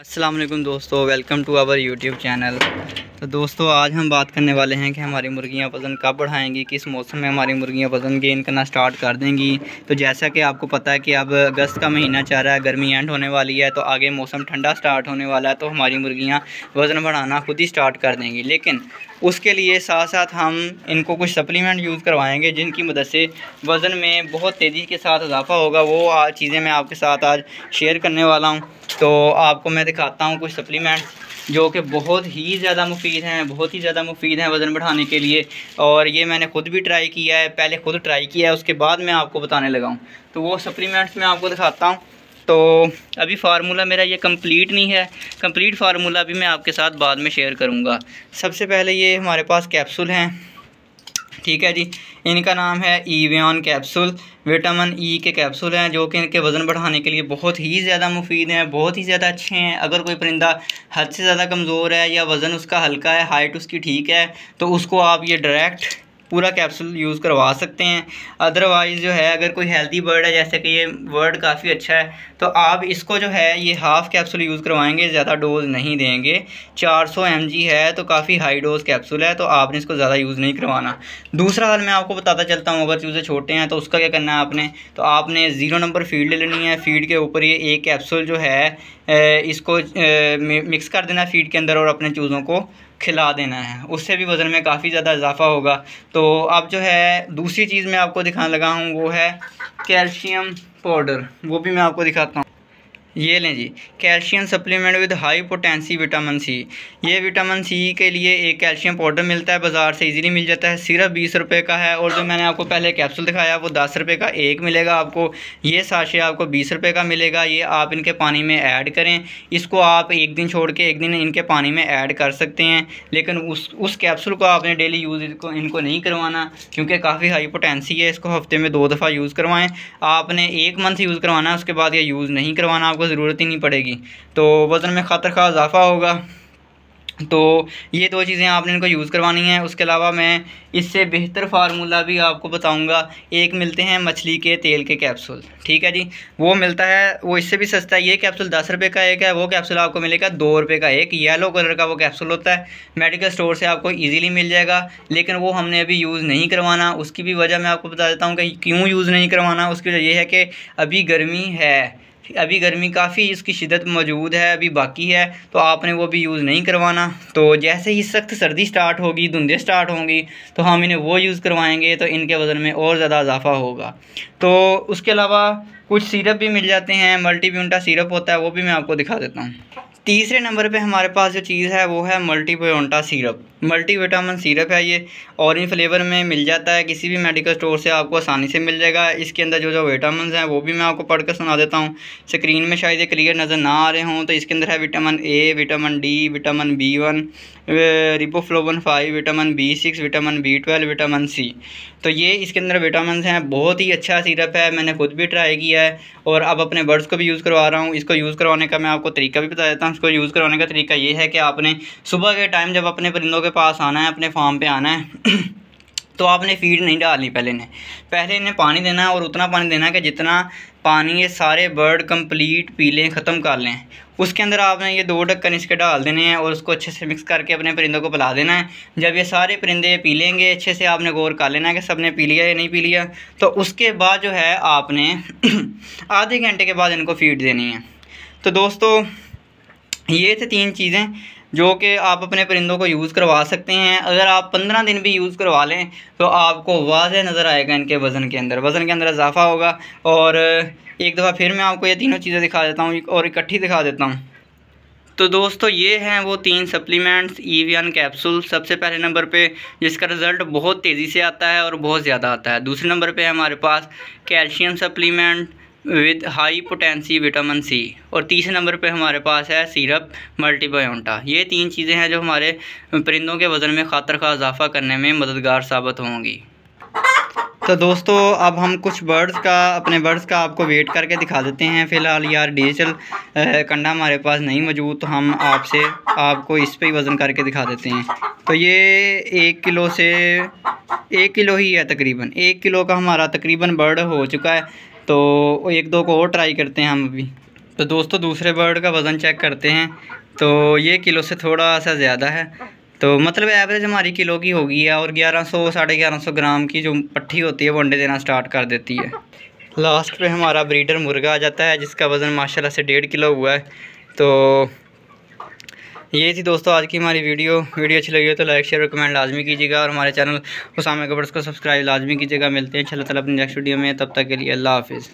अस्सलाम वालेकुम दोस्तों, welcome to our YouTube channel. तो दोस्तों आज हम बात करने वाले हैं कि हमारी मुर्गियां वज़न कब बढ़ाएंगी, किस मौसम में हमारी मुर्गियां वज़न गेन करना स्टार्ट कर देंगी। तो जैसा कि आपको पता है कि अब अगस्त का महीना चल रहा है, गर्मी एंड होने वाली है, तो आगे मौसम ठंडा स्टार्ट होने वाला है, तो हमारी मुर्गियां वज़न बढ़ाना खुद ही स्टार्ट कर देंगी। लेकिन उसके लिए साथ साथ हम इनको कुछ सप्लीमेंट यूज़ करवाएंगे जिनकी मदद से वज़न में बहुत तेज़ी के साथ इजाफा होगा। वो चीज़ें मैं आपके साथ आज शेयर करने वाला हूँ। तो आपको मैं दिखाता हूँ कुछ सप्लीमेंट्स जो कि बहुत ही ज़्यादा मुफीद हैं, बहुत ही ज़्यादा मुफीद हैं वज़न बढ़ाने के लिए। और ये मैंने खुद भी ट्राई किया है, पहले खुद ट्राई किया है, उसके बाद मैं आपको बताने लगा हूँ। तो वो सप्लीमेंट्स मैं आपको दिखाता हूँ। तो अभी फार्मूला मेरा ये कंप्लीट नहीं है, कंप्लीट फार्मूला भी मैं आपके साथ बाद में शेयर करूँगा। सबसे पहले ये हमारे पास कैप्सूल हैं, ठीक है जी। इनका नाम है ईवियन कैप्सूल, विटामिन ई के कैप्सूल हैं जो कि इनके वज़न बढ़ाने के लिए बहुत ही ज़्यादा मुफीद हैं, बहुत ही ज़्यादा अच्छे हैं। अगर कोई परिंदा हद से ज़्यादा कमज़ोर है या वज़न उसका हल्का है, हाइट उसकी ठीक है, तो उसको आप ये डायरेक्ट पूरा कैप्सूल यूज़ करवा सकते हैं। अदरवाइज़ जो है, अगर कोई हेल्दी बर्ड है, जैसे कि ये बर्ड काफ़ी अच्छा है, तो आप इसको जो है ये हाफ़ कैप्सूल यूज़ करवाएंगे, ज़्यादा डोज नहीं देंगे। 400 mg है, तो काफ़ी हाई डोज कैप्सूल है, तो आपने इसको ज़्यादा यूज़ नहीं करवाना। दूसरा हाल मैं आपको बताता चलता हूँ, अगर चूज़े छोटे हैं तो उसका क्या करना है आपने, तो आपने 0 नंबर फीड ले लेनी है। फीड के ऊपर ये एक कैप्सूल जो है इसको मिक्स कर देना है फीड के अंदर और अपने चूज़ों को खिला देना है। उससे भी वज़न में काफ़ी ज़्यादा इजाफा होगा। तो अब जो है दूसरी चीज़ मैं आपको दिखाने लगा हूँ वो है कैल्शियम पाउडर, वो भी मैं आपको दिखाता हूँ। ये लें जी, calcium supplement with high potency vitamin C. ये विटामिन सी के लिए एक कैल्शियम पाउडर मिलता है, बाज़ार से इजीली मिल जाता है, सिर्फ 20 रुपये का है। और जो मैंने आपको पहले कैप्सूल दिखाया वो 10 रुपये का एक मिलेगा आपको। ये साशे आपको 20 रुपये का मिलेगा। ये आप इनके पानी में ऐड करें, इसको आप एक दिन छोड़ के एक दिन इनके पानी में ऐड कर सकते हैं। लेकिन उस कैप्सूल को आपने डेली यूज़ इनको नहीं करवाना, क्योंकि काफ़ी हाई पोटेंसी है। इसको हफ्ते में 2 दफ़ा यूज़ करवाएँ। आपने 1 मंथ यूज़ करवाना है, उसके बाद ये यूज़ नहीं करवाना, आपको ज़रूरत ही नहीं पड़ेगी। तो वज़न में ख़ातरख़्वाह इजाफा होगा। तो ये 2 चीज़ें आपने इनको यूज़ करवानी है। उसके अलावा मैं इससे बेहतर फार्मूला भी आपको बताऊंगा। एक मिलते हैं मछली के तेल के कैप्सूल, ठीक है जी, वो मिलता है, वो इससे भी सस्ता है। ये कैप्सूल 10 रुपये का एक है, वो कैप्सूल आपको मिलेगा 2 रुपये का एक। येलो कलर का वो कैप्सूल होता है, मेडिकल स्टोर से आपको ईज़िली मिल जाएगा। लेकिन वो हमने अभी यूज़ नहीं करवाना। उसकी भी वजह मैं आपको बता देता हूँ कि क्यों यूज़ नहीं करवाना। उसकी वजह ये है कि अभी गर्मी है, अभी गर्मी काफ़ी इसकी शिद्दत मौजूद है, अभी बाकी है, तो आपने वो भी यूज़ नहीं करवाना। तो जैसे ही सख्त सर्दी स्टार्ट होगी, धुंधें स्टार्ट होंगी, तो हम इन्हें वो यूज़ करवाएंगे, तो इनके वज़न में और ज़्यादा इजाफा होगा। तो उसके अलावा कुछ सिरप भी मिल जाते हैं, मल्टीब्यूंटा सिरप होता है, वो भी मैं आपको दिखा देता हूँ। तीसरे नंबर पे हमारे पास जो चीज़ है वो है मल्टीब्यूंटा सिरप, मल्टीविटामिन सिरप है। ये ऑरेंज फ्लेवर में मिल जाता है, किसी भी मेडिकल स्टोर से आपको आसानी से मिल जाएगा। इसके अंदर जो जो विटामिन हैं वो भी मैं आपको पढ़कर सुना देता हूँ। स्क्रीन में शायद ये क्लियर नज़र ना आ रहे हों। तो इसके अंदर है vitamin A, vitamin D, vitamin B1, riboflavin 5, vitamin B6, vitamin B12, vitamin C. तो ये इसके अंदर विटामिन हैं। बहुत ही अच्छा सिरप है, मैंने खुद भी ट्राई किया है और अब अपने बर्ड्स को भी यूज़ करवा रहा हूँ। इसको यूज़ करवाने का मैं आपको तरीका भी बता देता हूँ। इसको यूज़ करवाने का तरीका ये है कि आपने सुबह के टाइम जब अपने परिंदों के पास आना है, अपने फार्म पे आना है तो आपने फीड नहीं डालनी। पहले इन्हें पानी देना है और उतना पानी देना है कि जितना पानी ये सारे बर्ड कंप्लीट पी लें, ख़त्म कर लें। उसके अंदर आपने ये 2 ढक्कन इसके डाल देने हैं और उसको अच्छे से मिक्स करके अपने परिंदों को पिला देना है। जब ये सारे परिंदे पी लेंगे, अच्छे से आपने गौर कर लेना है कि सब ने पी लिया या नहीं पी लिया। तो उसके बाद जो है आपने आधे घंटे के बाद इनको फीड देनी है। तो दोस्तों ये थे 3 चीज़ें जो कि आप अपने परिंदों को यूज़ करवा सकते हैं। अगर आप 15 दिन भी यूज़ करवा लें तो आपको वाज़ेह नज़र आएगा इनके वज़न के अंदर इजाफा होगा। और एक दफ़ा फिर मैं आपको ये तीनों चीज़ें दिखा देता हूँ और इकट्ठी दिखा देता हूँ। तो दोस्तों ये हैं वो 3 सप्लीमेंट्स ईवियन कैप्सूल। सबसे पहले नंबर पे जिसका रिज़ल्ट बहुत तेज़ी से आता है और बहुत ज़्यादा आता है। दूसरे नंबर पे हमारे पास calcium supplement with high potency vitamin C. और तीसरे नंबर पे हमारे पास है सिरप मल्टीब्यूंटा। ये 3 चीज़ें हैं जो हमारे परिंदों के वज़न में ख़ातरख़्वाह इजाफा करने में मददगार साबित होंगी। तो दोस्तों अब हम कुछ अपने बर्ड्स का आपको वेट करके दिखा देते हैं। फ़िलहाल यार डिजिटल कंडा हमारे पास नहीं मौजूद, तो हम आपको इस पे ही वज़न करके दिखा देते हैं। तो ये 1 किलो से 1 किलो ही है तकरीबन, 1 किलो का हमारा तकरीबन बर्ड हो चुका है। तो 1-2 को और ट्राई करते हैं हम अभी। तो दोस्तों दूसरे बर्ड का वज़न चेक करते हैं। तो ये किलो से थोड़ा सा ज़्यादा है, तो मतलब एवरेज हमारी किलो की होगी है। और 1100 1150 ग्राम की जो पट्ठी होती है वो अंडे देना स्टार्ट कर देती है। लास्ट पे हमारा ब्रीडर मुर्गा आ जाता है जिसका वज़न माशाल्लाह से 1.5 किलो हुआ है। तो ये थी दोस्तों आज की हमारी वीडियो अच्छी लगी हो तो लाइक शेयर और कमेंट लाजमी कीजिएगा, और हमारे चैनल उसामा कबर्स को सब्सक्राइब लाजमी कीजिएगा। मिलते हैं इंशाल्लाह ताला अपनी नेक्स्ट वीडियो में, तब तक के लिए अल्लाह हाफिज़।